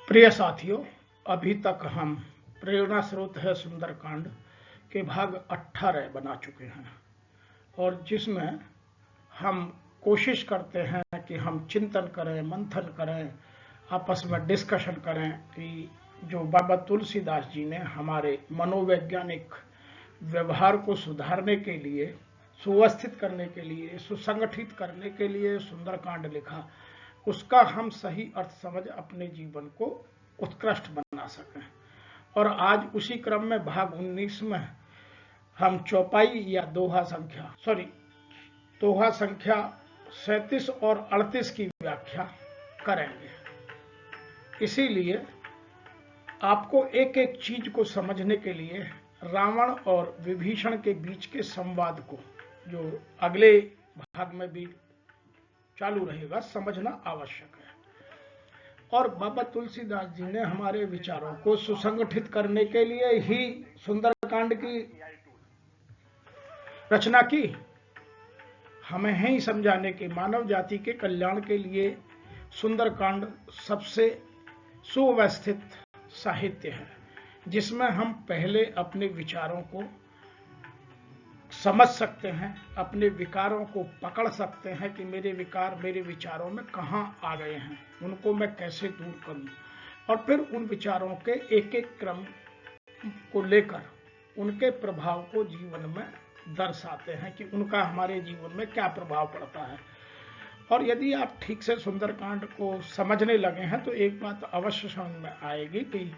प्रिय साथियों, अभी तक हम प्रेरणा स्रोत है सुंदरकांड के भाग 18 बना चुके हैं और जिसमें हम कोशिश करते हैं कि हम चिंतन करें, मंथन करें, आपस में डिस्कशन करें कि जो बाबा तुलसीदास जी ने हमारे मनोवैज्ञानिक व्यवहार को सुधारने के लिए, सुव्यवस्थित करने के लिए, सुसंगठित करने के लिए सुंदरकांड लिखा, उसका हम सही अर्थ समझ अपने जीवन को उत्कृष्ट बना सकें। और आज उसी क्रम में भाग 19 में हम चौपाई या दोहा संख्या 37 और 38 की व्याख्या करेंगे। इसीलिए आपको एक एक चीज को समझने के लिए रावण और विभीषण के बीच के संवाद को, जो अगले भाग में भी चालू रहेगा, समझना आवश्यक है। और बाबा तुलसीदास जी ने हमारे विचारों को सुसंगठित करने के लिए ही सुंदरकांड की रचना की। हमें ही समझाने के, मानव जाति के कल्याण के लिए सुंदरकांड सबसे सुव्यवस्थित साहित्य है, जिसमें हम पहले अपने विचारों को समझ सकते हैं, अपने विकारों को पकड़ सकते हैं कि मेरे विकार मेरे विचारों में कहाँ आ गए हैं, उनको मैं कैसे दूर करूं, और फिर उन विचारों के एक एक क्रम को लेकर उनके प्रभाव को जीवन में दर्शाते हैं कि उनका हमारे जीवन में क्या प्रभाव पड़ता है। और यदि आप ठीक से सुंदरकांड को समझने लगे हैं तो एक बात अवश्य समझ में आएगी कि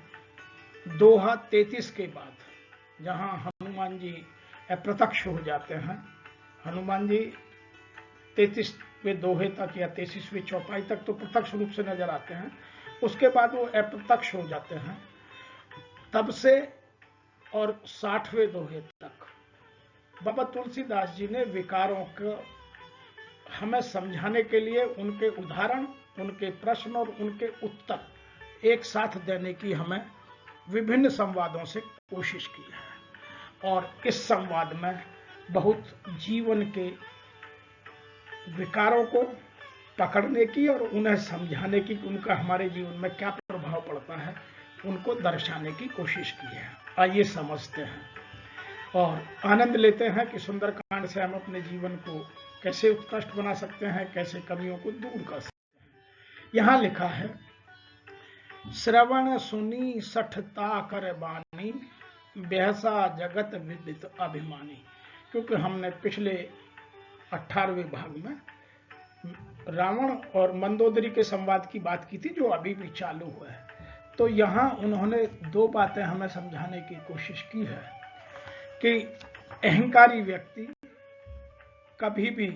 दोहा 33 के बाद, जहां हनुमान जी अप्रत्यक्ष हो जाते हैं, हनुमान जी 33वें दोहे तक या 33वीं चौपाई तक तो प्रत्यक्ष रूप से नजर आते हैं, उसके बाद वो अप्रत्यक्ष हो जाते हैं। तब से और 60वें दोहे तक बाबा तुलसीदास जी ने विकारों को हमें समझाने के लिए उनके उदाहरण, उनके प्रश्न और उनके उत्तर एक साथ देने की हमें विभिन्न संवादों से कोशिश की है। और इस संवाद में बहुत जीवन के विकारों को पकड़ने की और उन्हें समझाने की, उनका हमारे जीवन में क्या प्रभाव पड़ता है, उनको दर्शाने की कोशिश की है। आइए समझते हैं और आनंद लेते हैं कि सुंदरकांड से हम अपने जीवन को कैसे उत्कृष्ट बना सकते हैं, कैसे कमियों को दूर कर सकते हैं। यहां लिखा है, श्रवण सुनी सठता कर बानी, बेहसा जगत विदित अभिमानी। क्योंकि हमने पिछले 18वें भाग में रावण और मंदोदरी के संवाद की बात की थी, जो अभी भी चालू हुआ है। तो यहां उन्होंने दो बातें हमें समझाने की कोशिश की है कि अहंकारी व्यक्ति कभी भी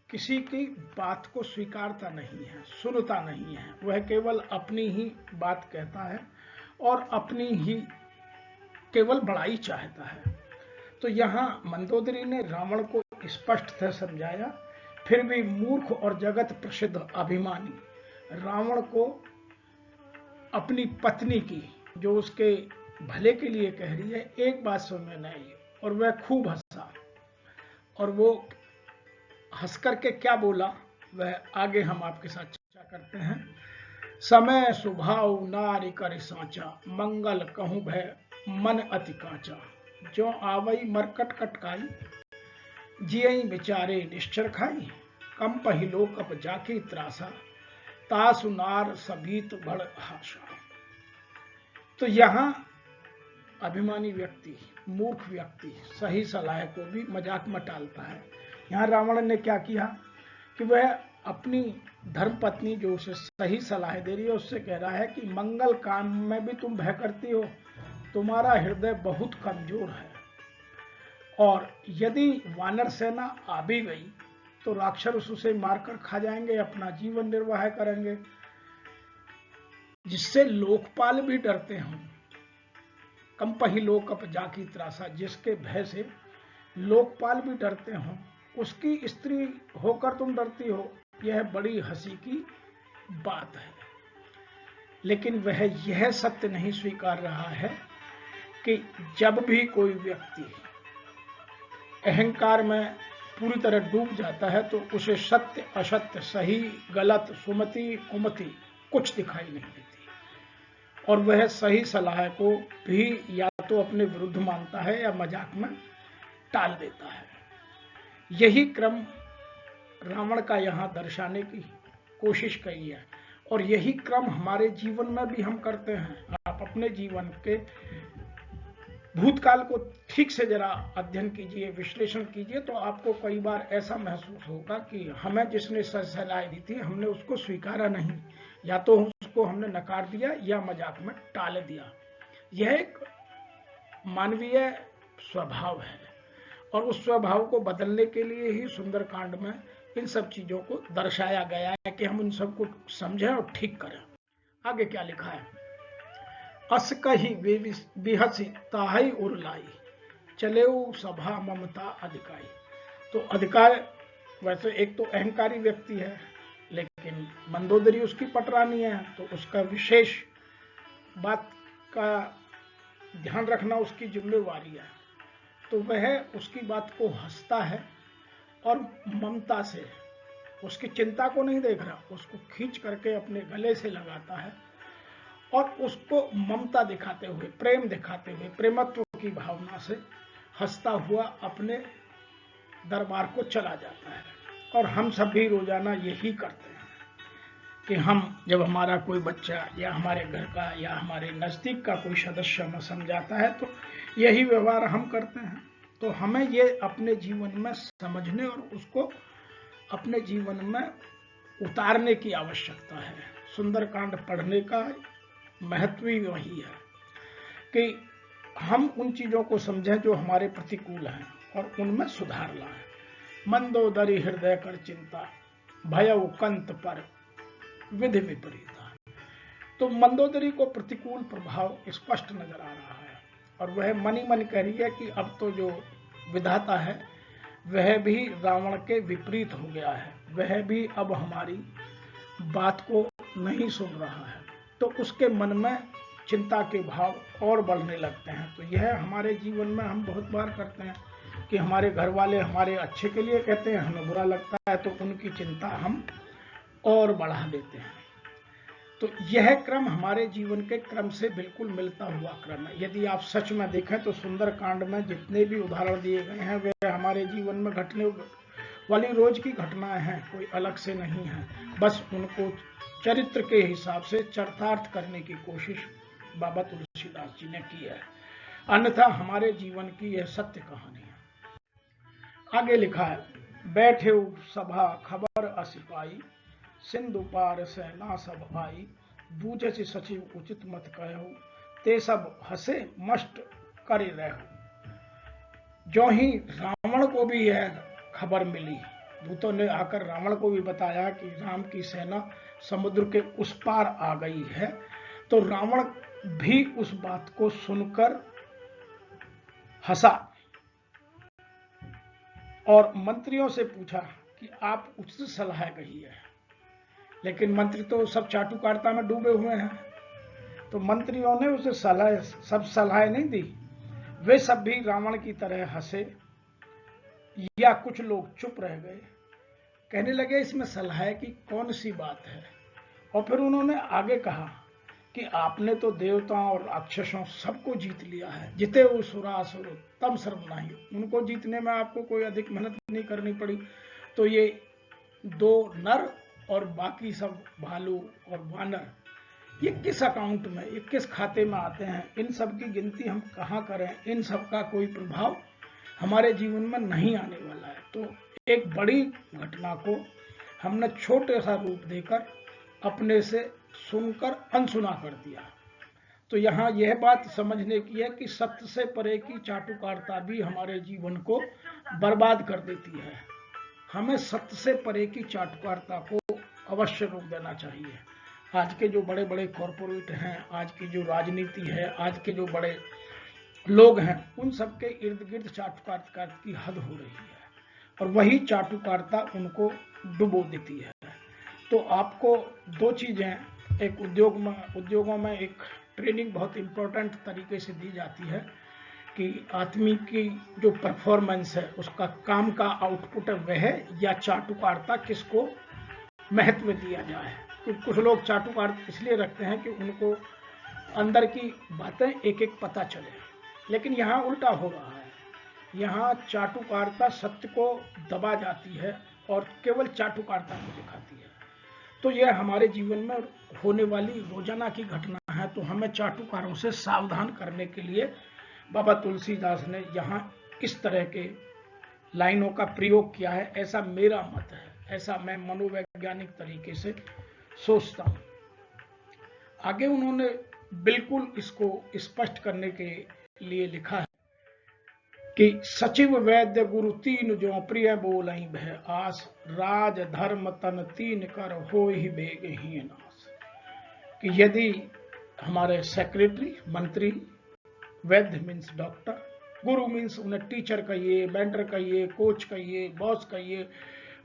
किसी की बात को स्वीकारता नहीं है, सुनता नहीं है, वह केवल अपनी ही बात कहता है और अपनी ही केवल बड़ाई चाहता है। तो यहां मंदोदरी ने रावण को स्पष्ट से समझाया, फिर भी मूर्ख और जगत प्रसिद्ध अभिमानी रावण को अपनी पत्नी की, जो उसके भले के लिए कह रही है, एक बात सुन में नहीं, और वह खूब हंसा। और वो हंस करके क्या बोला, वह आगे हम आपके साथ चर्चा करते हैं। समय स्वभाव नारी कर साचा, मंगल कहूं भय मन अति कांचा। जो आवई मरकट कटकाई, जियई बिचारे निश्चर खाई। कम पहिलो कप जाकी त्रासा, तासुनार सबीत बड़ हाशा। तो यहां अभिमानी व्यक्ति, मूर्ख व्यक्ति सही सलाह को भी मजाक में टालता है। यहां रावण ने क्या किया कि वह अपनी धर्मपत्नी जो उसे सही सलाह दे रही है, उससे कह रहा है कि मंगल काम में भी तुम भय करती हो, तुम्हारा हृदय बहुत कमजोर है, और यदि वानर सेना आ भी गई तो राक्षस उसे मारकर खा जाएंगे, अपना जीवन निर्वाह करेंगे, जिससे लोकपाल भी डरते हों। कम पहिलो कप जाकी त्रासा, जिसके भय से लोकपाल भी डरते हों, उसकी स्त्री होकर तुम डरती हो, यह बड़ी हंसी की बात है। लेकिन वह यह सत्य नहीं स्वीकार रहा है कि जब भी कोई व्यक्ति अहंकार में पूरी तरह डूब जाता है तो उसे सत्य असत्य, सही गलत, सुमति कुमति कुछ दिखाई नहीं देती। और वह सही सलाह को भी या तो अपने विरुद्ध मानता है या मजाक में टाल देता है। यही क्रम रावण का यहाँ दर्शाने की कोशिश की है और यही क्रम हमारे जीवन में भी हम करते हैं। आप अपने जीवन के भूतकाल को ठीक से जरा अध्ययन कीजिए, विश्लेषण कीजिए, तो आपको कई बार ऐसा महसूस होगा कि हमें जिसने सलाह दी थी हमने उसको स्वीकारा नहीं, या तो उसको हमने नकार दिया या मजाक में टाल दिया। यह एक मानवीय स्वभाव है और उस स्वभाव को बदलने के लिए ही सुंदरकांड में इन सब चीजों को दर्शाया गया है कि हम उन सबको समझें और ठीक करें। आगे क्या लिखा है? अस कही बिहसी ताही उरलाई, चले सभा ममता अधिकारी। तो अधिकार वैसे एक तो अहंकारी व्यक्ति है, लेकिन मंदोदरी उसकी पटरानी है, तो उसका विशेष बात का ध्यान रखना उसकी जिम्मेवारी है। तो वह उसकी बात को हंसता है और ममता से, उसकी चिंता को नहीं देख रहा, उसको खींच करके अपने गले से लगाता है और उसको ममता दिखाते हुए, प्रेम दिखाते हुए, प्रेमत्व की भावना से हंसता हुआ अपने दरबार को चला जाता है। और हम सब भी रोजाना यही करते हैं कि हम जब हमारा कोई बच्चा या हमारे घर का या हमारे नजदीक का कोई सदस्य हमें समझाता है तो यही व्यवहार हम करते हैं। तो हमें ये अपने जीवन में समझने और उसको अपने जीवन में उतारने की आवश्यकता है। सुंदरकांड पढ़ने का महत्व ही वही है कि हम उन चीजों को समझें जो हमारे प्रतिकूल हैं और उनमें सुधार लाएं। मंदोदरी हृदय कर चिंता, भयउ कंत पर विधि विपरीता। तो मंदोदरी को प्रतिकूल प्रभाव स्पष्ट नजर आ रहा है और वह मन ही मन कह रही है कि अब तो जो विधाता है वह भी रावण के विपरीत हो गया है, वह भी अब हमारी बात को नहीं सुन रहा है। तो उसके मन में चिंता के भाव और बढ़ने लगते हैं। तो यह हमारे जीवन में हम बहुत बार करते हैं कि हमारे घर वाले हमारे अच्छे के लिए कहते हैं, हमें बुरा लगता है तो उनकी चिंता हम और बढ़ा देते हैं। तो यह क्रम हमारे जीवन के क्रम से बिल्कुल मिलता हुआ क्रम है। यदि आप सच में देखें तो सुंदरकांड में जितने भी उदाहरण दिए गए हैं वे हमारे जीवन में घटने वाली रोज की घटनाएं हैं, कोई अलग से नहीं है। बस उनको चरित्र के हिसाब से चरितार्थ करने की कोशिश बाबा तुलसीदास जी ने की है, अन्यथा हमारे जीवन की यह सत्य कहानी है। आगे लिखा है, बैठे सभा खबर असिपाई, सिंधु पार सेना सब आई, बूझे सचिव उचित मत कहु, ते सब हंसे मस्ट करे रहु। जो ही रावण को भी यह खबर मिली, दूतों ने आकर रावण को भी बताया कि राम की सेना समुद्र के उस पार आ गई है, तो रावण भी उस बात को सुनकर हंसा और मंत्रियों से पूछा कि आप उचित सलाह कही है। लेकिन मंत्री तो सब चाटुकारिता में डूबे हुए हैं, तो मंत्रियों ने उसे सब सलाह नहीं दी। वे सब भी रावण की तरह हंसे या कुछ लोग चुप रह गए, कहने लगे इसमें सलाह की कौन सी बात है। और फिर उन्होंने आगे कहा कि आपने तो देवताओं और राक्षसों सबको जीत लिया है, जिते सुरासुर तम सर्वनाही, उनको जीतने में आपको कोई अधिक मेहनत नहीं करनी पड़ी। तो ये दो नर और बाकी सब भालू और वानर, ये किस अकाउंट में, ये किस खाते में आते हैं, इन सब की गिनती हम कहाँ करें, इन सब का कोई प्रभाव हमारे जीवन में नहीं आने वाला है। तो एक बड़ी घटना को हमने छोटे सा रूप देकर अपने से सुनकर अनसुना कर दिया। तो यहाँ यह बात समझने की है कि सत्य से परे की चाटुकारिता भी हमारे जीवन को बर्बाद कर देती है। हमें सत्य से परे की चाटुकारिता को अवश्य रोक देना चाहिए। आज के जो बड़े बड़े कॉरपोरेट हैं, आज की जो राजनीति है, आज के जो बड़े लोग हैं, उन सबके इर्द गिर्द चाटुकारिता की हद हो रही है और वही चाटुकारिता उनको डुबो देती है। तो आपको दो चीजें, एक उद्योगों में एक ट्रेनिंग बहुत इंपॉर्टेंट तरीके से दी जाती है कि आदमी की जो परफॉर्मेंस है, उसका काम का आउटपुट है वह या चाटुकारिता, किसको महत्व दिया जाए। कुछ लोग चाटुकारिता इसलिए रखते हैं कि उनको अंदर की बातें एक एक पता चले। लेकिन यहाँ उल्टा हो रहा है, यहाँ चाटुकारिता सत्य को दबा जाती है और केवल चाटुकारिता को दिखाती है। तो यह हमारे जीवन में होने वाली रोजाना की घटना है। तो हमें चाटुकारों से सावधान करने के लिए बाबा तुलसीदास ने यहाँ इस तरह के लाइनों का प्रयोग किया है, ऐसा मेरा मत है, ऐसा मैं मनोवैज्ञानिक तरीके से सोचता हूं। आगे उन्होंने बिल्कुल इसको स्पष्ट करने के लिए लिखा है कि सचिव वैद्य गुरु तीन जो प्रिय बोलहि भय आस, राज धर्म तन तीन कर हो ही बेग ही नाश। कि यदि हमारे सेक्रेटरी, मंत्री, वैद्य मीन्स डॉक्टर, गुरु मीन्स उन्हें टीचर कहिए, मेंटर कहिए, कोच कहिए, बॉस कहिए,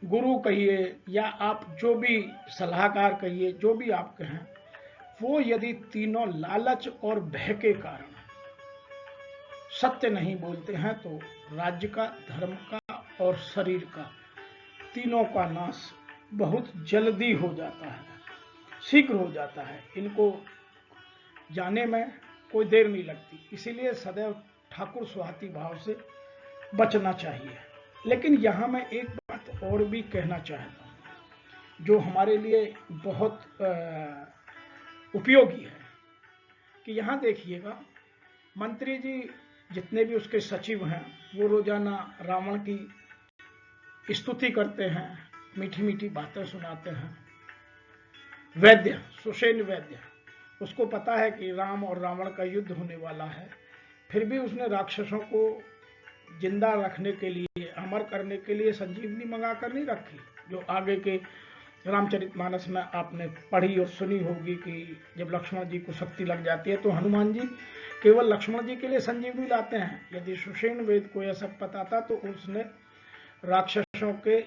गुरु कहिए, या आप जो भी सलाहकार कहिए, जो भी आप कहें, वो यदि तीनों लालच और भय के कारण सत्य नहीं बोलते हैं तो राज्य का, धर्म का और शरीर का, तीनों का नाश बहुत जल्दी हो जाता है, शीघ्र हो जाता है। इनको जाने में कोई देर नहीं लगती। इसीलिए सदैव ठाकुर स्वाति भाव से बचना चाहिए। लेकिन यहां मैं एक बात और भी कहना चाहता हूं जो हमारे लिए बहुत उपयोगी है कि यहां देखिएगा, मंत्री जी जितने भी उसके सचिव हैं वो रोजाना रावण की स्तुति करते हैं, मीठी मीठी बातें सुनाते हैं। वैद्य, सुषेण वैद्य, उसको पता है कि राम और रावण का युद्ध होने वाला है, फिर भी उसने राक्षसों को जिंदा रखने के लिए, अमर करने के लिए संजीवनी मंगाकर नहीं रखी। जो आगे के रामचरितमानस में आपने पढ़ी और सुनी होगी कि जब लक्ष्मण जी को शक्ति लग जाती है तो हनुमान जी केवल लक्ष्मण जी के लिए संजीवनी लाते हैं। यदि सुषेण वेद को यह सब पता था तो उसने राक्षसों के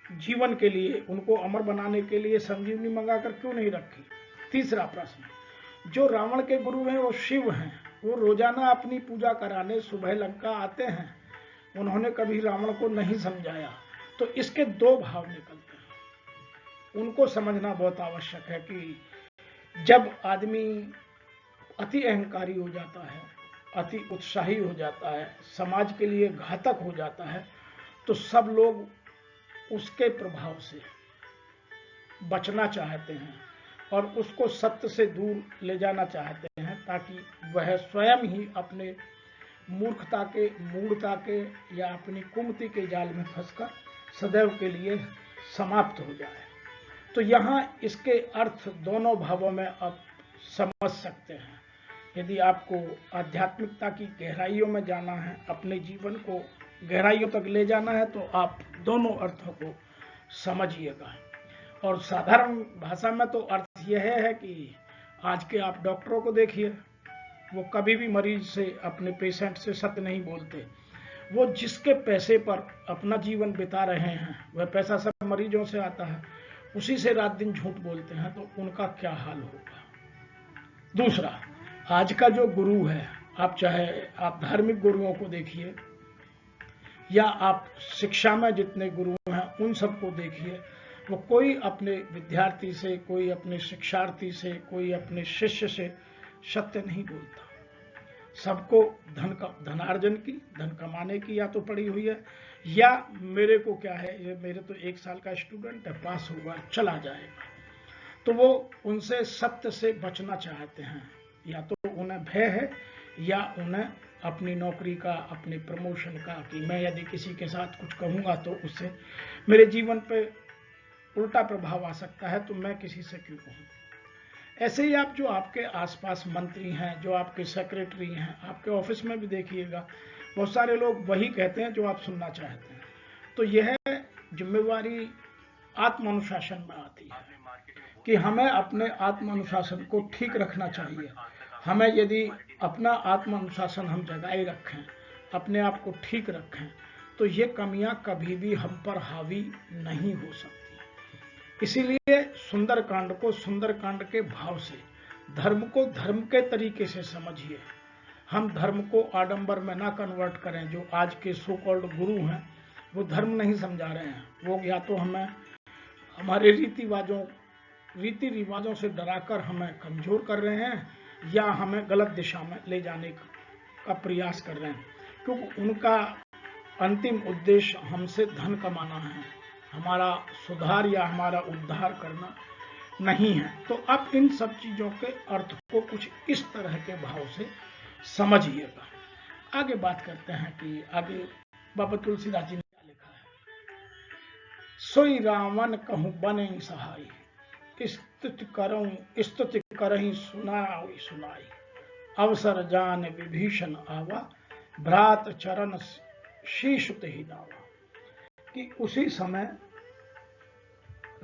जीवन के लिए, उनको अमर बनाने के लिए संजीवनी मंगाकर क्यों नहीं रखी। तीसरा प्रश्न, जो रावण के गुरु हैं वो शिव हैं, वो रोजाना अपनी पूजा कराने सुबह लंका आते हैं, उन्होंने कभी रावण को नहीं समझाया। तो इसके दो भाव निकलते हैं, उनको समझना बहुत आवश्यक है कि जब आदमी अति अहंकारी हो जाता है, अति उत्साही हो जाता है, समाज के लिए घातक हो जाता है, तो सब लोग उसके प्रभाव से बचना चाहते हैं और उसको सत्य से दूर ले जाना चाहते हैं, ताकि वह स्वयं ही अपने मूर्खता के, मूढ़ता के या अपनी कुमति के जाल में फंसकर सदैव के लिए समाप्त हो जाए। तो यहाँ इसके अर्थ दोनों भावों में आप समझ सकते हैं। यदि आपको आध्यात्मिकता की गहराइयों में जाना है, अपने जीवन को गहराइयों तक ले जाना है, तो आप दोनों अर्थों को समझिएगा। और साधारण भाषा में तो अर्थ यह है कि आज के आप डॉक्टरों को देखिए, वो कभी भी मरीज से, अपने पेशेंट से सत्य नहीं बोलते। वो जिसके पैसे पर अपना जीवन बिता रहे हैं, वह पैसा सब मरीजों से आता है, उसी से रात दिन झूठ बोलते हैं, तो उनका क्या हाल होगा। दूसरा, आज का जो गुरु है, आप चाहे आप धार्मिक गुरुओं को देखिए या आप शिक्षा में जितने गुरु हैं उन सबको देखिए, वो कोई अपने विद्यार्थी से, कोई अपने शिक्षार्थी से, कोई अपने शिष्य से सत्य नहीं बोलता। सबको धनार्जन की, धन कमाने की या तो पड़ी हुई है, या मेरे को क्या है, ये मेरे तो 1 साल का स्टूडेंट है, पास होगा चला जाएगा। तो वो उनसे सत्य से बचना चाहते हैं। या तो उन्हें भय है या उन्हें अपनी नौकरी का, अपने प्रमोशन का, कि मैं यदि किसी के साथ कुछ कहूँगा तो उससे मेरे जीवन पे उल्टा प्रभाव आ सकता है, तो मैं किसी से क्यों कहूँ। ऐसे ही आप जो आपके आसपास मंत्री हैं, जो आपके सेक्रेटरी हैं, आपके ऑफिस में भी देखिएगा, बहुत सारे लोग वही कहते हैं जो आप सुनना चाहते हैं। तो यह जिम्मेवारी आत्मानुशासन में आती है कि हमें अपने आत्मानुशासन को ठीक रखना चाहिए। हमें यदि अपना आत्मानुशासन हम जगाए रखें, अपने आप को ठीक रखें, तो ये कमियां कभी भी हम पर हावी नहीं हो सकती। इसीलिए सुंदरकांड को सुंदरकांड के भाव से, धर्म को धर्म के तरीके से समझिए। हम धर्म को आडंबर में ना कन्वर्ट करें। जो आज के सो कॉल्ड गुरु हैं वो धर्म नहीं समझा रहे हैं, वो या तो हमें हमारे रीति रिवाजों रीति रिवाजों से डराकर हमें कमजोर कर रहे हैं या हमें गलत दिशा में ले जाने का प्रयास कर रहे हैं, क्योंकि उनका अंतिम उद्देश्य हमसे धन कमाना है, हमारा सुधार या हमारा उद्धार करना नहीं है। तो अब इन सब चीजों के अर्थ को कुछ इस तरह के भाव से समझिएगा। आगे बात करते हैं कि आगे बाबा तुलसीदास जी ने क्या लिखा है। सोई रावण कहूं बने सहाय, स्तुति करहीं सुनाई, अवसर जान विभीषण आवा, भ्रात चरण शीशुत ही दावा। कि उसी समय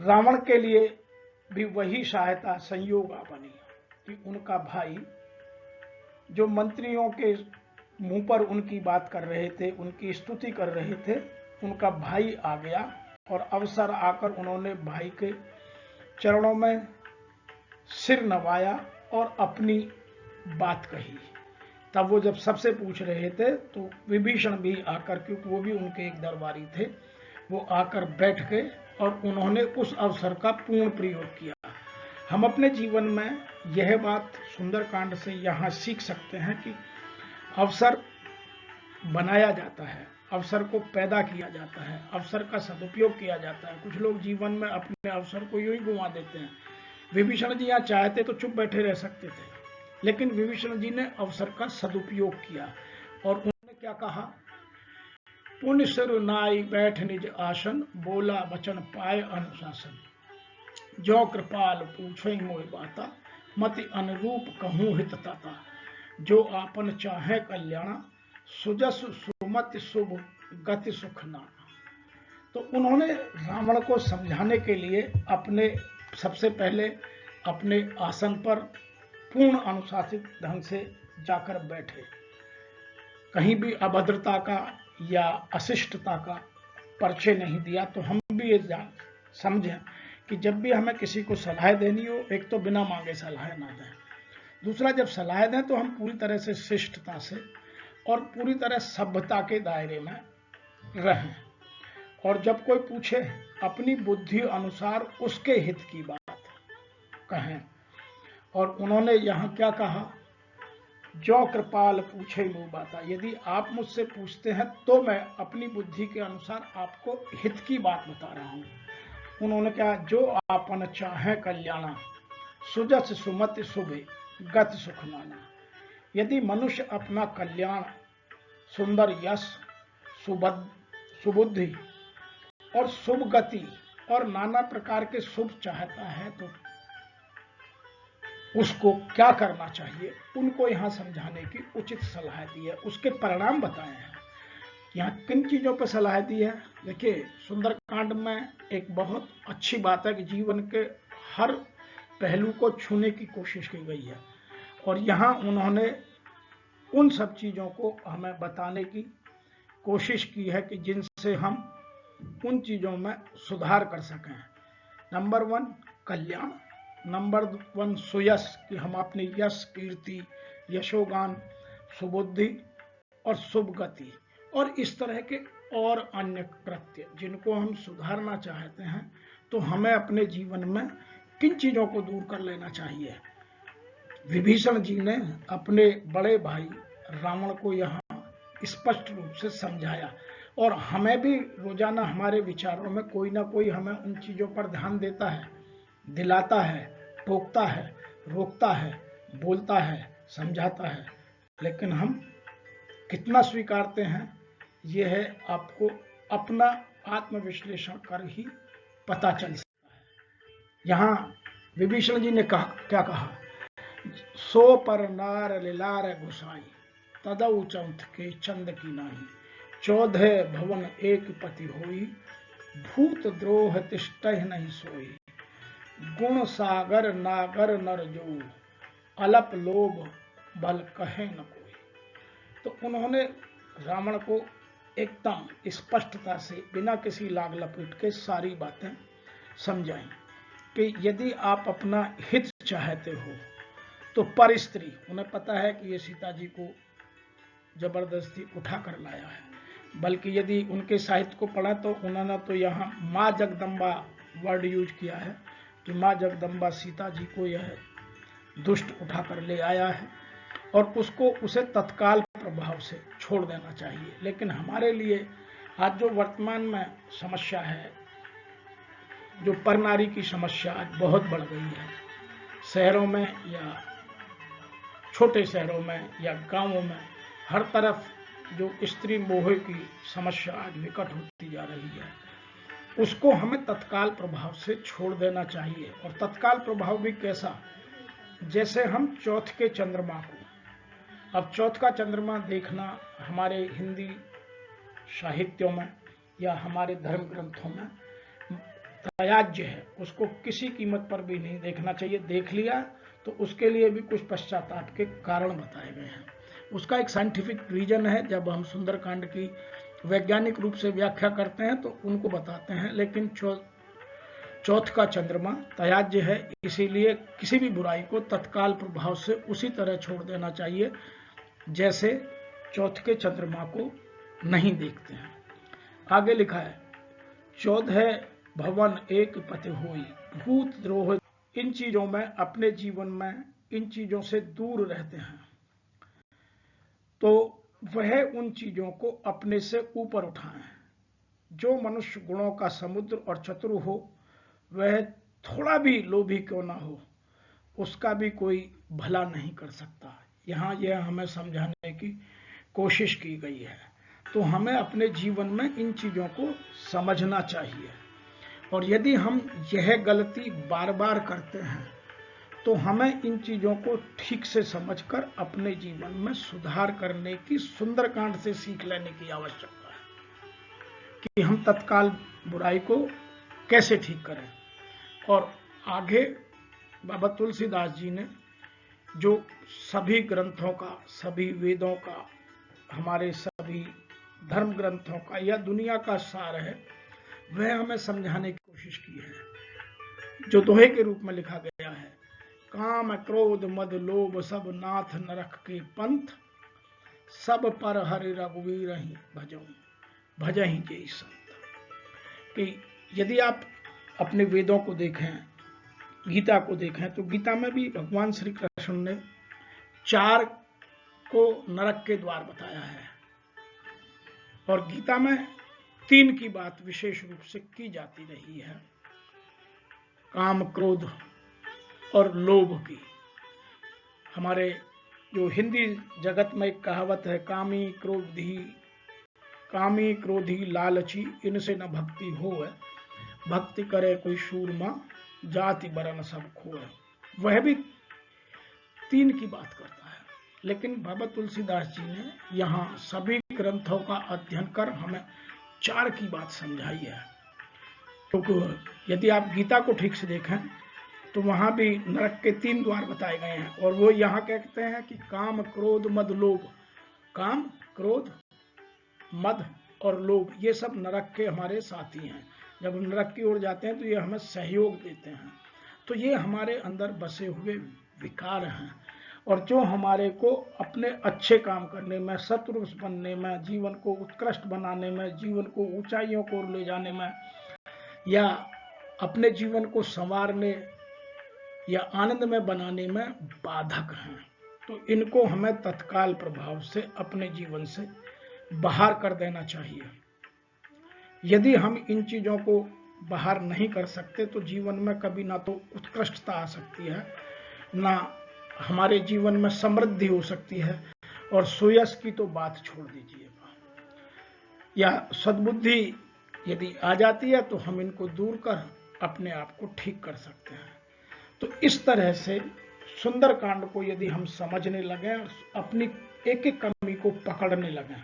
रावण के लिए भी वही सहायता संयोग आ बनी कि उनका भाई जो मंत्रियों के मुंह पर उनकी बात कर रहे थे, उनकी स्तुति कर रहे थे, उनका भाई आ गया और अवसर आकर उन्होंने भाई के चरणों में सिर नवाया और अपनी बात कही। तब वो जब सबसे पूछ रहे थे तो विभीषण भी आकर, क्योंकि वो भी उनके एक दरबारी थे, वो आकर बैठ गए और उन्होंने उस अवसर का पूर्ण प्रयोग किया। हम अपने जीवन में यह बात सुंदरकांड से यहाँ सीख सकते हैं कि अवसर बनाया जाता है, अवसर को पैदा किया जाता है, अवसर का सदुपयोग किया जाता है। कुछ लोग जीवन में अपने अवसर को यूं ही गुंवा देते हैं। विभीषण जी यहाँ चाहते तो चुप बैठे रह सकते थे, लेकिन विभीषण जी ने अवसर का सदुपयोग किया और उन्होंने क्या कहा, पुण्य सिर नाई बैठ निज आसन, बोला वचन पाए अनुशासन, जो कृपाल पूछे मोय बाता, मति अनुरूप कहूँ हित ताता, जो आपन चाहे कल्याण, सुजस सुमति शुभ गति सुख नाना। तो उन्होंने रावण को समझाने के लिए सबसे पहले अपने आसन पर पूर्ण अनुशासित ढंग से जाकर बैठे, कहीं भी अभद्रता का या अशिष्टता का परिचय नहीं दिया। तो हम भी ये समझें कि जब भी हमें किसी को सलाह देनी हो, एक तो बिना मांगे सलाह ना दें, दूसरा जब सलाह दें तो हम पूरी तरह से शिष्टता से और पूरी तरह सभ्यता के दायरे में रहें, और जब कोई पूछे अपनी बुद्धि अनुसार उसके हित की बात कहें। और उन्होंने यहाँ क्या कहा, जो कृपाल पूछे मुँह बाता, यदि आप मुझसे पूछते हैं तो मैं अपनी बुद्धि के अनुसार आपको हित की बात बता रहा हूँ। उन्होंने कहा, जो आपन चाहे कल्याणा, सुजस सुमति शुभ गति सुख नाना। यदि मनुष्य अपना कल्याण, सुंदर यश, सुबुद्धि और शुभ गति और नाना प्रकार के शुभ चाहता है तो उसको क्या करना चाहिए, उनको यहाँ समझाने की उचित सलाह दी है, उसके परिणाम बताए हैं। यहाँ किन चीजों पर सलाह दी है, देखिए सुंदरकांड में एक बहुत अच्छी बात है कि जीवन के हर पहलू को छूने की कोशिश की गई है, और यहाँ उन्होंने उन सब चीजों को हमें बताने की कोशिश की है कि जिनसे हम उन चीजों में सुधार कर सकें। नंबर 1 कल्याण, नंबर 1 सुयश, कि हम अपनी यश, कीर्ति, यशोगान, सुबुद्धि और शुभ गति और इस तरह के और अन्य कृत्य जिनको हम सुधारना चाहते हैं, तो हमें अपने जीवन में किन चीजों को दूर कर लेना चाहिए। विभीषण जी ने अपने बड़े भाई रावण को यहाँ स्पष्ट रूप से समझाया, और हमें भी रोजाना हमारे विचारों में कोई ना कोई हमें उन चीजों पर ध्यान देता है, दिलाता है, टोकता है, रोकता है, बोलता है, समझाता है, लेकिन हम कितना स्वीकारते हैं, यह है आपको अपना आत्मविश्लेषण कर ही पता चल सकता है। यहाँ विभीषण जी ने क्या कहा, सो पर नार लिलार घुसाई, तदऊ चौथ के चंद की नाही, 14 भवन एक पति होई, भूत द्रोह तिष्ठहि नहीं सोई, गुण सागर नागर नर जो, अलप लोभ बल कहे न कोई। तो उन्होंने रावण को एकदम स्पष्टता से बिना किसी लाग लपेट के सारी बातें समझाई कि यदि आप अपना हित चाहते हो तो पर स्त्री, उन्हें पता है कि ये सीता जी को जबरदस्ती उठा कर लाया है, बल्कि यदि उनके साहित्य को पढ़ा तो उन्होंने तो यहाँ माँ जगदम्बा वर्ड यूज किया है, कि माँ जगदम्बा सीता जी को यह दुष्ट उठाकर ले आया है और उसे तत्काल प्रभाव से छोड़ देना चाहिए। लेकिन हमारे लिए आज जो वर्तमान में समस्या है, जो परनारी की समस्या आज बहुत बढ़ गई है, शहरों में या छोटे शहरों में या गांवों में हर तरफ जो स्त्री मोह की समस्या आज विकट होती जा रही है, उसको हमें तत्काल प्रभाव से छोड़ देना चाहिए। और तत्काल प्रभाव भी कैसा? जैसे हम चौथ के चंद्रमा को, अब चौथ का चंद्रमा देखना हमारे हिंदी साहित्यों में या हमारे धर्म ग्रंथों में त्याज्य है, उसको किसी कीमत पर भी नहीं देखना चाहिए। देख लिया तो उसके लिए भी कुछ पश्चाताप के कारण बताए गए हैं। उसका एक साइंटिफिक रीजन है, जब हम सुंदरकांड की वैज्ञानिक रूप से व्याख्या करते हैं तो उनको बताते हैं। लेकिन चौथ का चंद्रमा त्याज्य है, इसीलिए किसी भी बुराई को तत्काल प्रभाव से उसी तरह छोड़ देना चाहिए जैसे चौथ के चंद्रमा को नहीं देखते हैं। आगे लिखा है, 14 भवन एक पति होई, भूत द्रोह। इन चीजों में, अपने जीवन में इन चीजों से दूर रहते हैं तो वह उन चीजों को अपने से ऊपर उठाएं। जो मनुष्य गुणों का समुद्र और चतुर हो, वह थोड़ा भी लोभी क्यों ना हो, उसका भी कोई भला नहीं कर सकता। यहाँ यह हमें समझाने की कोशिश की गई है। तो हमें अपने जीवन में इन चीजों को समझना चाहिए, और यदि हम यह गलती बार बार करते हैं तो हमें इन चीजों को ठीक से समझकर अपने जीवन में सुधार करने की सुंदरकांड से सीख लेने की आवश्यकता है कि हम तत्काल बुराई को कैसे ठीक करें। और आगे बाबा तुलसीदास जी ने जो सभी ग्रंथों का, सभी वेदों का, हमारे सभी धर्म ग्रंथों का या दुनिया का सार है, वह हमें समझाने की कोशिश की है। जो दोहे के रूप में लिखा गया है, काम क्रोध मद लोभ सब नाथ नरक के पंथ, सब पर हरि रघुवीर ही भजहि जय संत। कि यदि आप अपने वेदों को देखें, गीता को देखें, तो गीता में भी भगवान श्री कृष्ण ने 4 को नरक के द्वार बताया है, और गीता में 3 की बात विशेष रूप से की जाती रही है, काम क्रोध और लोभ की। हमारे जो हिंदी जगत में एक कहावत है, कामी क्रोधी लालची, इनसे न भक्ति होए, भक्ति करे कोई सूरमा, जाति बरन सब खोए। वह भी 3 की बात करता है, लेकिन बाबा तुलसीदास जी ने यहाँ सभी ग्रंथों का अध्ययन कर हमें 4 की बात समझाई है। क्योंकि यदि आप गीता को ठीक से देखें तो वहां भी नरक के 3 द्वार बताए गए हैं, और वो यहाँ कहते हैं कि काम क्रोध मद लोभ। काम, क्रोध, मद और लोभ, ये सब नरक के हमारे साथी हैं। जब हम नरक की ओर जाते हैं तो ये हमें सहयोग देते हैं। तो ये हमारे अंदर बसे हुए विकार हैं, और जो हमारे को अपने अच्छे काम करने में, सत्पुरुष बनने में, जीवन को उत्कृष्ट बनाने में, जीवन को ऊंचाइयों को ले जाने में, या अपने जीवन को संवारने या आनंद में बनाने में बाधक हैं। तो इनको हमें तत्काल प्रभाव से अपने जीवन से बाहर कर देना चाहिए। यदि हम इन चीजों को बाहर नहीं कर सकते तो जीवन में कभी ना तो उत्कृष्टता आ सकती है, ना हमारे जीवन में समृद्धि हो सकती है, और सुयश की तो बात छोड़ दीजिएगा। या सद्बुद्धि यदि आ जाती है तो हम इनको दूर कर अपने आप को ठीक कर सकते हैं। तो इस तरह से सुंदरकांड को यदि हम समझने लगे, अपनी एक एक कमी को पकड़ने लगे,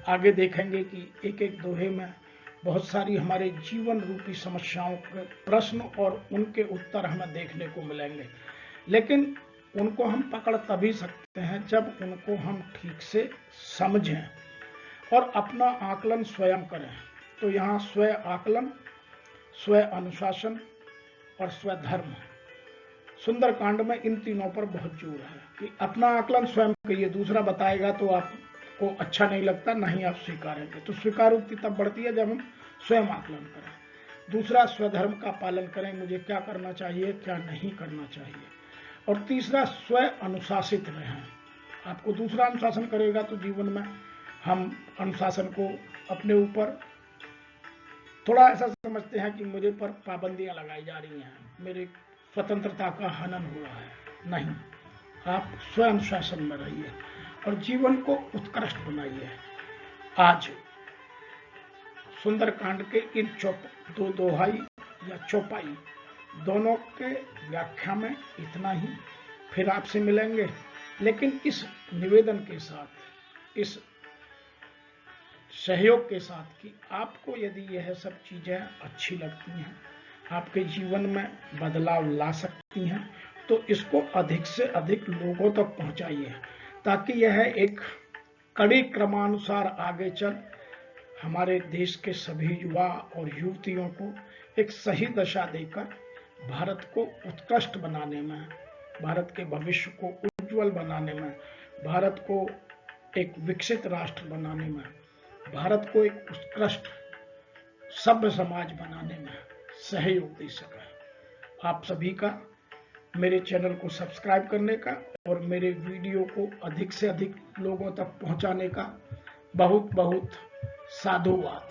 आगे देखेंगे कि एक एक दोहे में बहुत सारी हमारे जीवन रूपी समस्याओं के प्रश्न और उनके उत्तर हमें देखने को मिलेंगे। लेकिन उनको हम पकड़ तभी सकते हैं जब उनको हम ठीक से समझें और अपना आकलन स्वयं करें। तो यहाँ स्व आकलन, स्व अनुशासन और स्वधर्म, सुंदरकांड में इन तीनों पर बहुत जोर है कि अपना आकलन स्वयं करिए। दूसरा बताएगा तो आपको अच्छा नहीं लगता, नहीं आप स्वीकारेंगे। तो स्वीकारोक्ति तब बढ़ती है जब हम स्वयं आकलन करें। दूसरा, स्वधर्म का पालन करें, मुझे क्या करना चाहिए, क्या नहीं करना चाहिए। और तीसरा, स्व अनुशासित रहें। आपको दूसरा अनुशासन करेगा तो जीवन में हम अनुशासन को अपने ऊपर थोड़ा ऐसा समझते हैं कि मुझे पर पाबंदियां लगाई जा रही हैं, मेरी स्वतंत्रता का हनन हो रहा है। नहीं, आप स्वयं शासन में रहिए और जीवन को उत्कृष्ट बनाइए। आज सुंदरकांड के इन दो दोहाई या चौपाई दोनों के व्याख्या में इतना ही। फिर आपसे मिलेंगे, लेकिन इस निवेदन के साथ, इस सहयोग के साथ कि आपको यदि यह सब चीजें अच्छी लगती हैं, आपके जीवन में बदलाव ला सकती हैं, तो इसको अधिक से अधिक लोगों तक पहुंचाइए, ताकि यह एक कड़ी क्रमानुसार आगे चल हमारे देश के सभी युवा और युवतियों को एक सही दशा देकर भारत को उत्कृष्ट बनाने में, भारत के भविष्य को उज्जवल बनाने में, भारत को एक विकसित राष्ट्र बनाने में, भारत को एक उत्कृष्ट सभ्य समाज बनाने में सहयोग दे सके। आप सभी का मेरे चैनल को सब्सक्राइब करने का और मेरे वीडियो को अधिक से अधिक लोगों तक पहुंचाने का बहुत बहुत साधुवाद।